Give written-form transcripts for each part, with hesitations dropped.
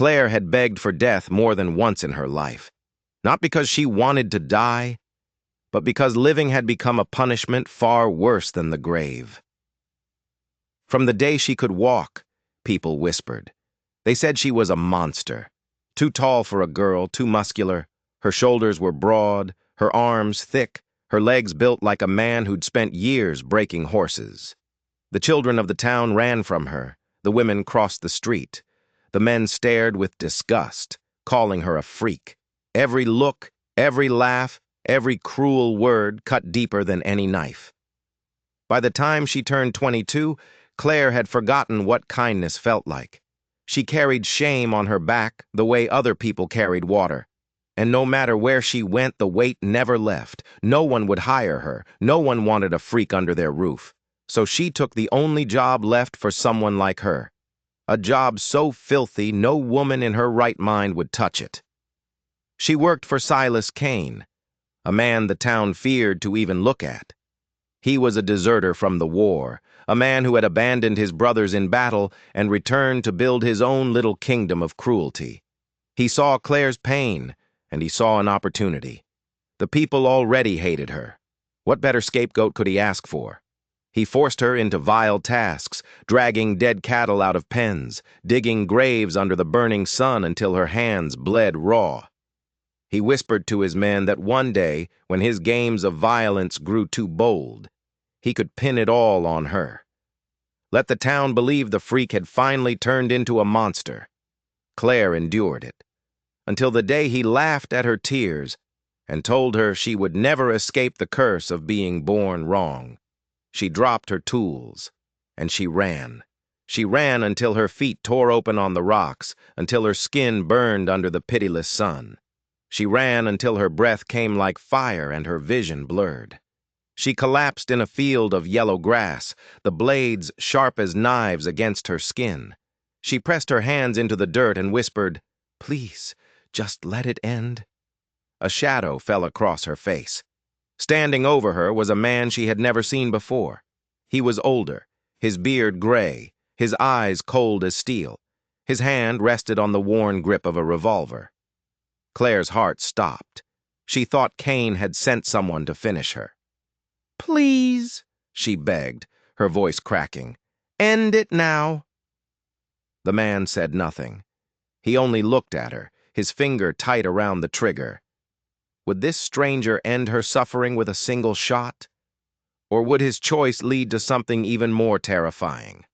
Claire had begged for death more than once in her life, not because she wanted to die, but because living had become a punishment far worse than the grave. From the day she could walk, people whispered. They said she was a monster, too tall for a girl, too muscular. Her shoulders were broad, her arms thick, her legs built like a man who'd spent years breaking horses. The children of the town ran from her, the women crossed the street. The men stared with disgust, calling her a freak. Every look, every laugh, every cruel word cut deeper than any knife. By the time she turned 22, Claire had forgotten what kindness felt like. She carried shame on her back the way other people carried water. And no matter where she went, the weight never left. No one would hire her. No one wanted a freak under their roof. So she took the only job left for someone like her. A job so filthy no woman in her right mind would touch it. She worked for Silas Kane, a man the town feared to even look at. He was a deserter from the war, a man who had abandoned his brothers in battle and returned to build his own little kingdom of cruelty. He saw Claire's pain, and he saw an opportunity. The people already hated her. What better scapegoat could he ask for? He forced her into vile tasks, dragging dead cattle out of pens, digging graves under the burning sun until her hands bled raw. He whispered to his men that one day, when his games of violence grew too bold, he could pin it all on her. Let the town believe the freak had finally turned into a monster. Claire endured it, until the day he laughed at her tears and told her she would never escape the curse of being born wrong. She dropped her tools, and she ran. She ran until her feet tore open on the rocks, until her skin burned under the pitiless sun. She ran until her breath came like fire and her vision blurred. She collapsed in a field of yellow grass, the blades sharp as knives against her skin. She pressed her hands into the dirt and whispered, "Please, just let it end." A shadow fell across her face. Standing over her was a man she had never seen before. He was older, his beard gray, his eyes cold as steel. His hand rested on the worn grip of a revolver. Claire's heart stopped. She thought Kane had sent someone to finish her. "Please," she begged, her voice cracking. "End it now." The man said nothing. He only looked at her, his finger tight around the trigger. Would this stranger end her suffering with a single shot? Or would his choice lead to something even more terrifying?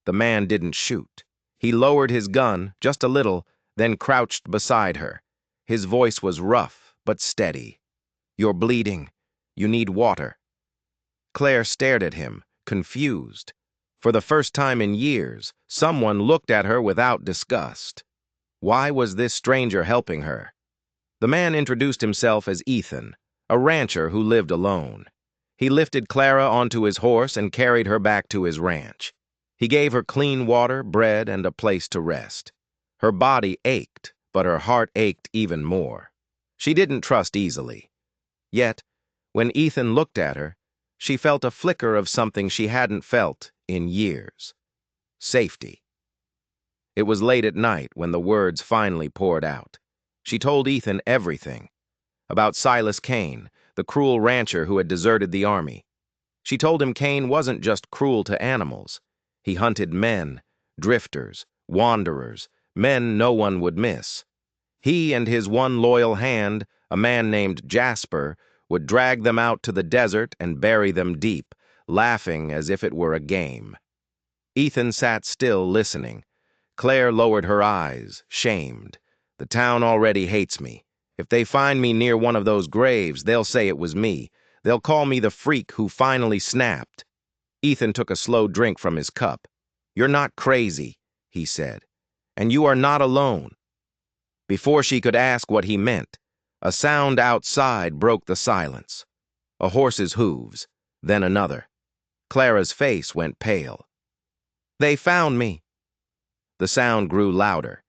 The man didn't shoot. He lowered his gun, just a little, then crouched beside her. His voice was rough, but steady. "You're bleeding. You need water." Claire stared at him, confused. For the first time in years, someone looked at her without disgust. Why was this stranger helping her? The man introduced himself as Ethan, a rancher who lived alone. He lifted Clara onto his horse and carried her back to his ranch. He gave her clean water, bread, and a place to rest. Her body ached, but her heart ached even more. She didn't trust easily. Yet, when Ethan looked at her, she felt a flicker of something she hadn't felt in years. Safety. It was late at night when the words finally poured out. She told Ethan everything. About Silas Kane, the cruel rancher who had deserted the army. She told him Kane wasn't just cruel to animals. He hunted men, drifters, wanderers, men no one would miss. He and his one loyal hand, a man named Jasper, would drag them out to the desert and bury them deep, laughing as if it were a game. Ethan sat still, listening. Claire lowered her eyes, shamed. "The town already hates me. If they find me near one of those graves, they'll say it was me. They'll call me the freak who finally snapped." Ethan took a slow drink from his cup. "You're not crazy," he said, "and you are not alone." Before she could ask what he meant, a sound outside broke the silence. A horse's hooves, then another. Clara's face went pale. "They found me." The sound grew louder.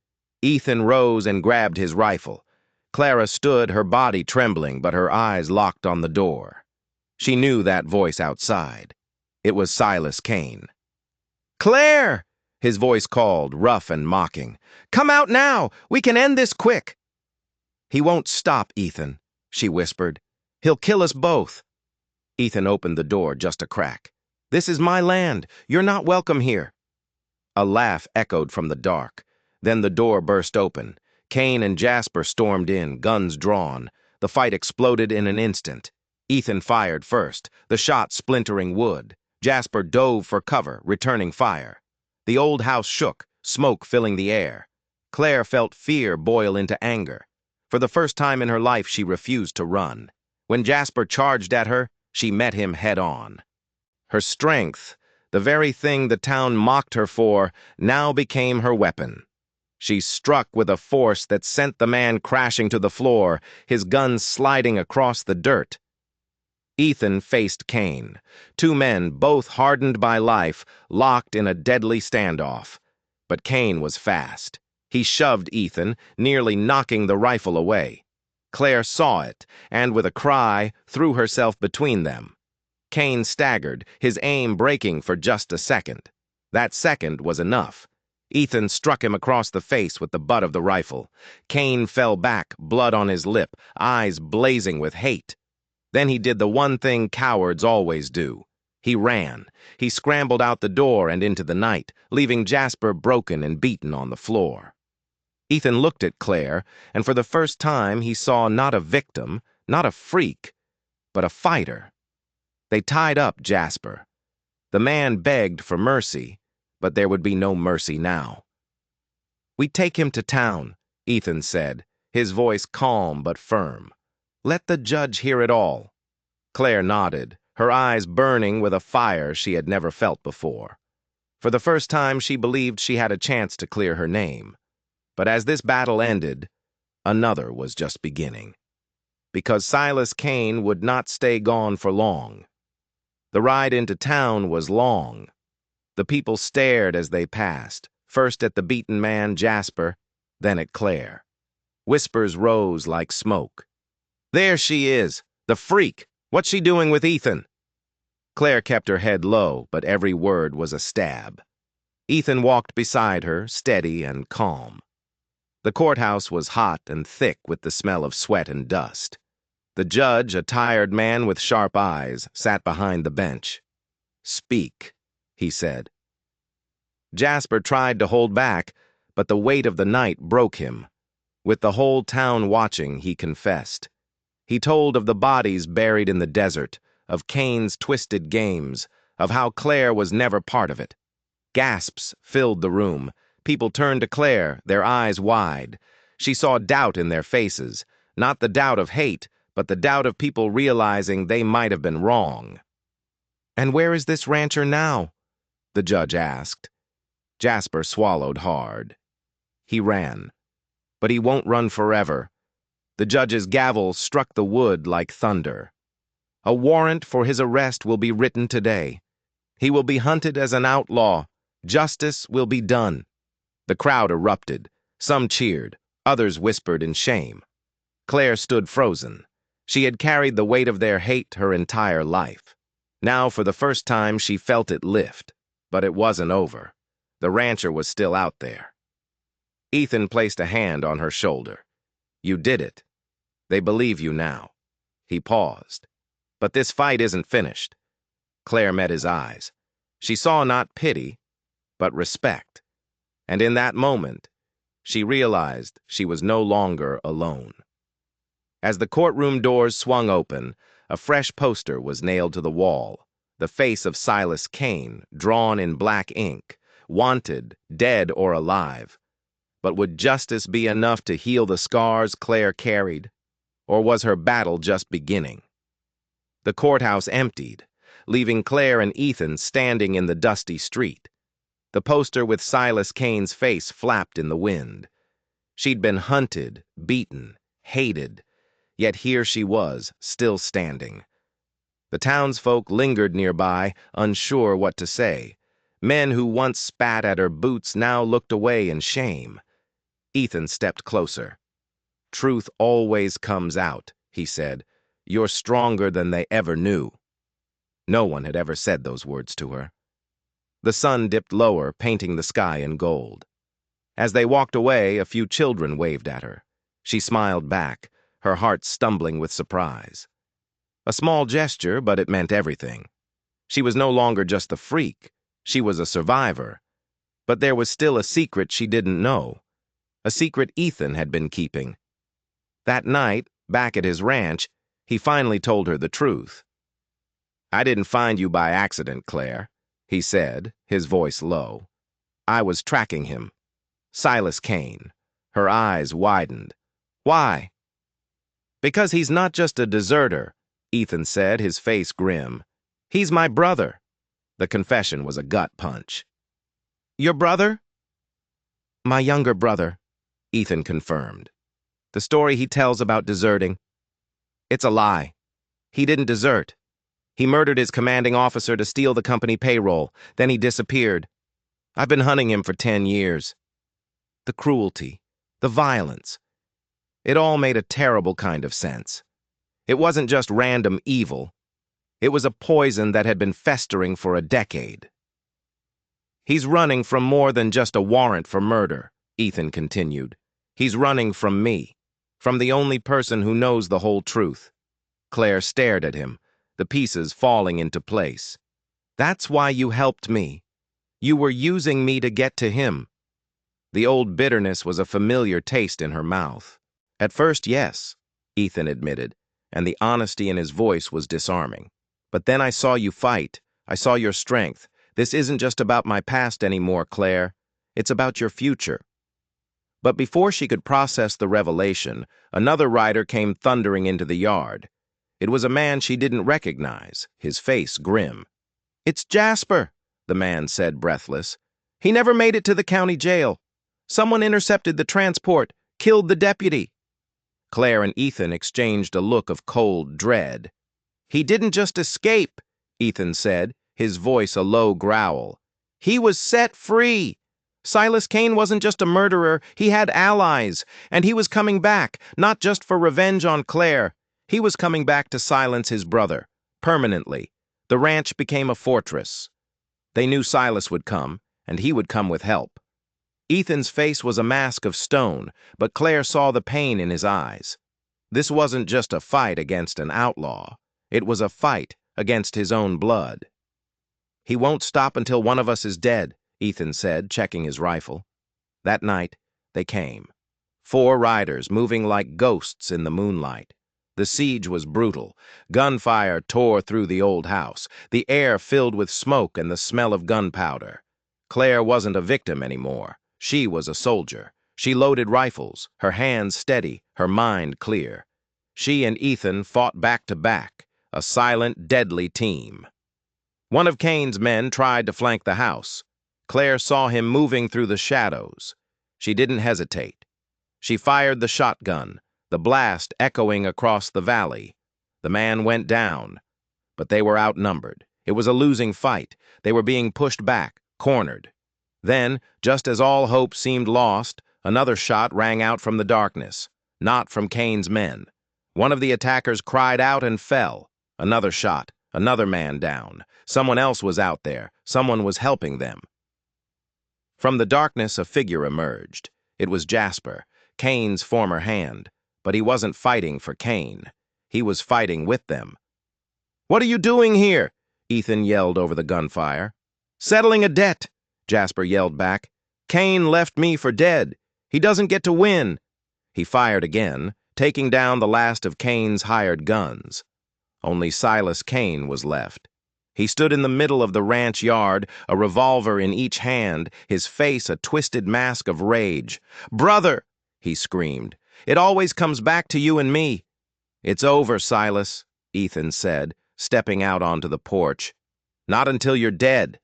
Ethan rose and grabbed his rifle. Clara stood, her body trembling, but her eyes locked on the door. She knew that voice outside. It was Silas Kane. "Claire!" His voice called, rough and mocking. "Come out now! We can end this quick!" "He won't stop, Ethan," she whispered. "He'll kill us both." Ethan opened the door just a crack. "This is my land. You're not welcome here." A laugh echoed from the dark. Then the door burst open. Kane and Jasper stormed in, guns drawn. The fight exploded in an instant. Ethan fired first, the shot splintering wood. Jasper dove for cover, returning fire. The old house shook, smoke filling the air. Claire felt fear boil into anger. For the first time in her life, she refused to run. When Jasper charged at her, she met him head-on. Her strength, the very thing the town mocked her for, now became her weapon. She struck with a force that sent the man crashing to the floor, his gun sliding across the dirt. Ethan faced Kane, two men both hardened by life, locked in a deadly standoff. But Kane was fast. He shoved Ethan, nearly knocking the rifle away. Claire saw it, and with a cry, threw herself between them. Kane staggered, his aim breaking for just a second. That second was enough. Ethan struck him across the face with the butt of the rifle. Kane fell back, blood on his lip, eyes blazing with hate. Then he did the one thing cowards always do. He ran. He scrambled out the door and into the night, leaving Jasper broken and beaten on the floor. Ethan looked at Claire, and for the first time he saw not a victim, not a freak, but a fighter. They tied up Jasper. The man begged for mercy, but there would be no mercy now. "We take him to town," Ethan said, his voice calm but firm. "Let the judge hear it all." Claire nodded, her eyes burning with a fire she had never felt before. For the first time, she believed she had a chance to clear her name. But as this battle ended, another was just beginning. Because Silas Kane would not stay gone for long. The ride into town was long. The people stared as they passed, first at the beaten man, Jasper, then at Claire. Whispers rose like smoke. "There she is, the freak. What's she doing with Ethan?" Claire kept her head low, but every word was a stab. Ethan walked beside her, steady and calm. The courthouse was hot and thick with the smell of sweat and dust. The judge, a tired man with sharp eyes, sat behind the bench. "Speak," he said. Jasper tried to hold back, but the weight of the night broke him. With the whole town watching, he confessed. He told of the bodies buried in the desert, of Kane's twisted games, of how Claire was never part of it. Gasps filled the room. People turned to Claire, their eyes wide. She saw doubt in their faces, not the doubt of hate, but the doubt of people realizing they might have been wrong. "And where is this rancher now?" the judge asked. Jasper swallowed hard. He ran. But he won't run forever. The judge's gavel struck the wood like thunder. A warrant for his arrest will be written today. He will be hunted as an outlaw. Justice will be done. The crowd erupted. Some cheered. Others whispered in shame. Claire stood frozen. She had carried the weight of their hate her entire life. Now, for the first time, she felt it lift. But it wasn't over. The rancher was still out there. Ethan placed a hand on her shoulder. "You did it. They believe you now." He paused. "But this fight isn't finished." Claire met his eyes. She saw not pity, but respect. And in that moment, she realized she was no longer alone. As the courtroom doors swung open, a fresh poster was nailed to the wall, the face of Silas Kane, drawn in black ink, wanted, dead or alive. But would justice be enough to heal the scars Claire carried? Or was her battle just beginning? The courthouse emptied, leaving Claire and Ethan standing in the dusty street. The poster with Silas Kane's face flapped in the wind. She'd been hunted, beaten, hated, yet here she was, still standing. The townsfolk lingered nearby, unsure what to say. Men who once spat at her boots now looked away in shame. Ethan stepped closer. "Truth always comes out," he said. "You're stronger than they ever knew." No one had ever said those words to her. The sun dipped lower, painting the sky in gold. As they walked away, a few children waved at her. She smiled back, her heart stumbling with surprise. A small gesture, but it meant everything. She was no longer just the freak. She was a survivor. But there was still a secret she didn't know. A secret Ethan had been keeping. That night, back at his ranch, he finally told her the truth. "I didn't find you by accident, Claire," he said, his voice low. "I was tracking him. Silas Kane." Her eyes widened. "Why?" "Because he's not just a deserter," Ethan said, his face grim. "He's my brother." The confession was a gut punch. "Your brother?" "My younger brother," Ethan confirmed. "The story he tells about deserting, it's a lie. He didn't desert. He murdered his commanding officer to steal the company payroll. Then he disappeared. I've been hunting him for 10 years. The cruelty, the violence, it all made a terrible kind of sense. It wasn't just random evil. It was a poison that had been festering for a decade." "He's running from more than just a warrant for murder," Ethan continued. "He's running from me, from the only person who knows the whole truth." Claire stared at him, the pieces falling into place. "That's why you helped me. You were using me to get to him." The old bitterness was a familiar taste in her mouth. "At first, yes," Ethan admitted, and the honesty in his voice was disarming. "But then I saw you fight. I saw your strength. This isn't just about my past anymore, Claire. It's about your future." But before she could process the revelation, another rider came thundering into the yard. It was a man she didn't recognize, his face grim. "It's Jasper," the man said, breathless. "He never made it to the county jail. Someone intercepted the transport, killed the deputy." Claire and Ethan exchanged a look of cold dread. "He didn't just escape," Ethan said, his voice a low growl. "He was set free. Silas Kane wasn't just a murderer, he had allies, and he was coming back, not just for revenge on Claire. He was coming back to silence his brother, permanently. The ranch became a fortress. They knew Silas would come, and he would come with help." Ethan's face was a mask of stone, but Claire saw the pain in his eyes. This wasn't just a fight against an outlaw. It was a fight against his own blood. "He won't stop until one of us is dead," Ethan said, checking his rifle. That night, they came. 4 riders moving like ghosts in the moonlight. The siege was brutal. Gunfire tore through the old house, the air filled with smoke and the smell of gunpowder. Claire wasn't a victim anymore. She was a soldier. She loaded rifles, her hands steady, her mind clear. She and Ethan fought back to back, a silent, deadly team. One of Kane's men tried to flank the house. Claire saw him moving through the shadows. She didn't hesitate. She fired the shotgun, the blast echoing across the valley. The man went down, but they were outnumbered. It was a losing fight. They were being pushed back, cornered. Then, just as all hope seemed lost, another shot rang out from the darkness, not from Kane's men. One of the attackers cried out and fell. Another shot, another man down. Someone else was out there. Someone was helping them. From the darkness, a figure emerged. It was Jasper, Kane's former hand, but he wasn't fighting for Kane. He was fighting with them. "What are you doing here?" Ethan yelled over the gunfire. "Settling a debt," Jasper yelled back. "Kane left me for dead. He doesn't get to win." He fired again, taking down the last of Kane's hired guns. Only Silas Kane was left. He stood in the middle of the ranch yard, a revolver in each hand, his face a twisted mask of rage. "Brother!" he screamed. "It always comes back to you and me." "It's over, Silas," Ethan said, stepping out onto the porch. "Not until you're dead."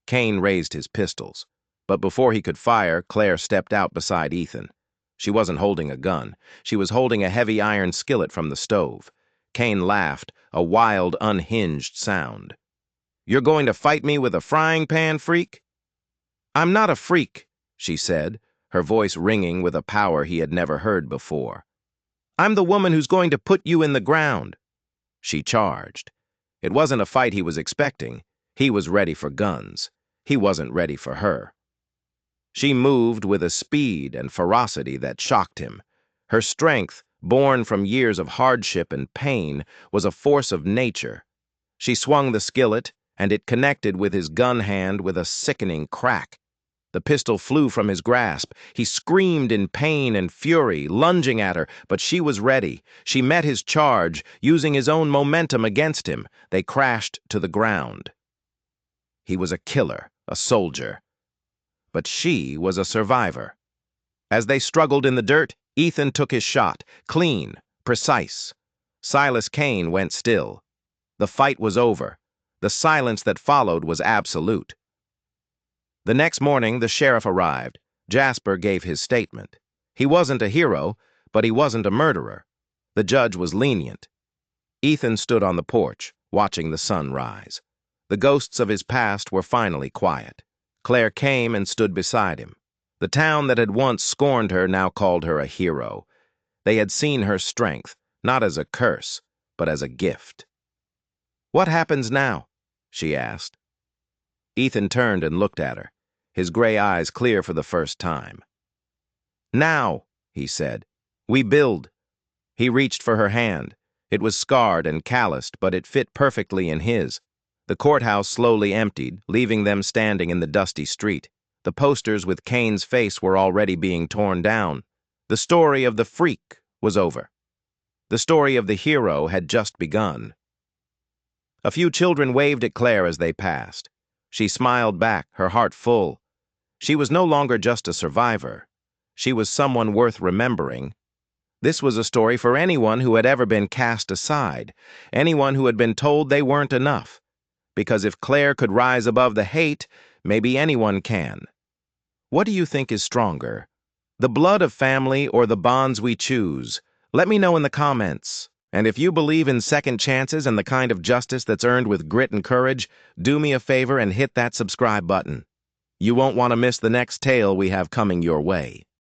Kane raised his pistols, but before he could fire, Claire stepped out beside Ethan. She wasn't holding a gun. She was holding a heavy iron skillet from the stove. Kane laughed, a wild, unhinged sound. "You're going to fight me with a frying pan, freak?" "I'm not a freak," she said, her voice ringing with a power he had never heard before. "I'm the woman who's going to put you in the ground." She charged. It wasn't a fight he was expecting. He was ready for guns. He wasn't ready for her. She moved with a speed and ferocity that shocked him. Her strength, born from years of hardship and pain, was a force of nature. She swung the skillet, and it connected with his gun hand with a sickening crack. The pistol flew from his grasp. He screamed in pain and fury, lunging at her, but she was ready. She met his charge, using his own momentum against him. They crashed to the ground. He was a killer, a soldier. But she was a survivor. As they struggled in the dirt, Ethan took his shot, clean, precise. Silas Kane went still. The fight was over. The silence that followed was absolute. The next morning, the sheriff arrived. Jasper gave his statement. He wasn't a hero, but he wasn't a murderer. The judge was lenient. Ethan stood on the porch, watching the sun rise. The ghosts of his past were finally quiet. Claire came and stood beside him. The town that had once scorned her now called her a hero. They had seen her strength, not as a curse, but as a gift. "What happens now?" she asked. Ethan turned and looked at her, his gray eyes clear for the first time. "Now," he said, "we build." He reached for her hand. It was scarred and calloused, but it fit perfectly in his. The courthouse slowly emptied, leaving them standing in the dusty street. The posters with Kane's face were already being torn down. The story of the freak was over. The story of the hero had just begun. A few children waved at Claire as they passed. She smiled back, her heart full. She was no longer just a survivor. She was someone worth remembering. This was a story for anyone who had ever been cast aside, anyone who had been told they weren't enough. Because if Claire could rise above the hate, maybe anyone can. What do you think is stronger? The blood of family or the bonds we choose? Let me know in the comments. And if you believe in second chances and the kind of justice that's earned with grit and courage, do me a favor and hit that subscribe button. You won't want to miss the next tale we have coming your way.